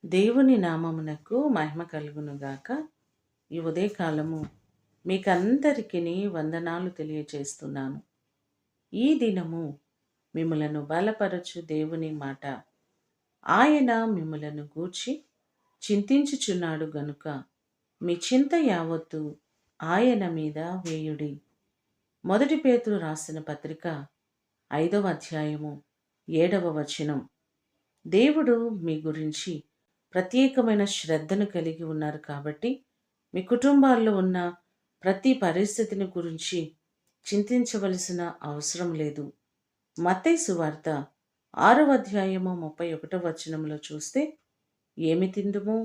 దేవుని నామమునకు మహిమ కలుగునుగాక. ఈ ఉదయకాలము మీకందరికిని వందనాలు తెలియచేస్తున్నాను. ఈ దినము మిమ్ములను బలపరచు దేవుని మాట. ఆయన మిమ్ములను గూర్చి చింతించుచున్నాడు గనుక మీ చింత యావత్తు ఆయన మీద వేయుడి. 1 పేతురు రాసిన పత్రిక 5వ అధ్యాయము 7వ వచనం. దేవుడు మీ గురించి ప్రత్యేకమైన శ్రద్ధను కలిగి ఉన్నారు కాబట్టి మీ కుటుంబాల్లో ఉన్న ప్రతి పరిస్థితిని గురించి చింతించవలసిన అవసరం లేదు. మత్తయి సువార్త 6వ అధ్యాయము 31వ వచనంలో చూస్తే, ఏమి తిందుము,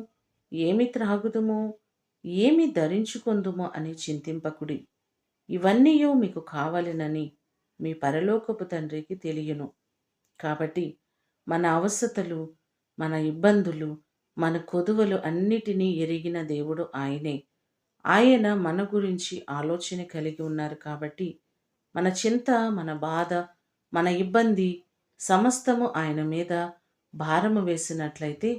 ఏమి త్రాగుదుము, ఏమి ధరించుకొందుము అని చింతింపకుడి. ఇవన్నీయు మీకు కావాలనని మీ పరలోకపు తండ్రికి తెలియను. కాబట్టి మన అవసరతలు, మన ఇబ్బందులు, మన కొదువలు అన్నిటినీ ఎరిగిన దేవుడు ఆయనే. ఆయన మన గురించి ఆలోచన కలిగి ఉన్నారు కాబట్టి మన చింత, మన బాధ, మన ఇబ్బంది సమస్తము ఆయన మీద భారము వేసినట్లయితే,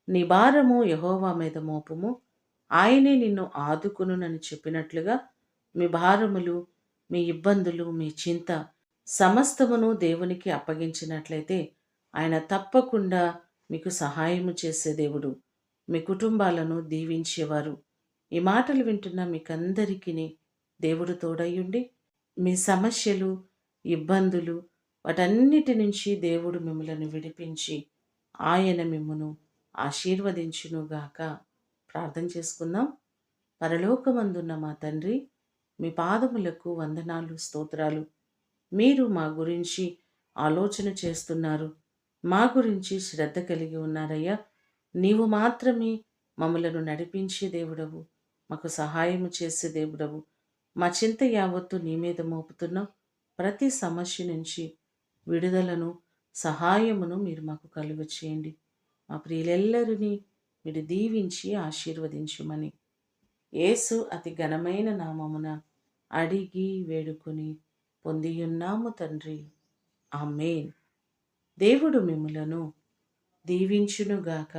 నీ భారము యెహోవా మీద మోపుము, ఆయనే నిన్ను ఆదుకునునని చెప్పినట్లుగా మీ భారములు, మీ ఇబ్బందులు, మీ చింత సమస్తమును దేవునికి అప్పగించినట్లయితే ఆయన తప్పకుండా మీకు సహాయము చేసే దేవుడు, మీ కుటుంబాలను దీవించేవారు. ఈ మాటలు వింటున్న మీకందరికీ దేవుడు తోడయ్యుండి మీ సమస్యలు, ఇబ్బందులు వాటన్నిటి నుంచి దేవుడు మిమ్మలను విడిపించి ఆయన మిమ్మును ఆశీర్వదించునుగాక. ప్రార్థన చేసుకుందాం. పరలోకమందున్న మా తండ్రి, మీ పాదములకు వందనాలు, స్తోత్రాలు. మీరు మా గురించి ఆలోచన చేస్తున్నారు, మా గురించి శ్రద్ధ కలిగి ఉన్నారయ్యా. నీవు మాత్రమే మమ్మలను నడిపించే దేవుడవు, మాకు సహాయము చేసే దేవుడవు. మా చింత యావత్తు నీ మీద మోపుతున్నాం. ప్రతి సమస్య నుంచి విడుదలను, సహాయమును మీరు మాకు కలుగ చేయండి. మా ప్రియులెల్లరినీ మీరు దీవించి ఆశీర్వదించుమని యేసు అతి ఘనమైన నామమున అడిగి వేడుకొని పొందియున్నాము తండ్రి. ఆమేన్. దేవుడు మిమ్ములను దీవించునుగాక.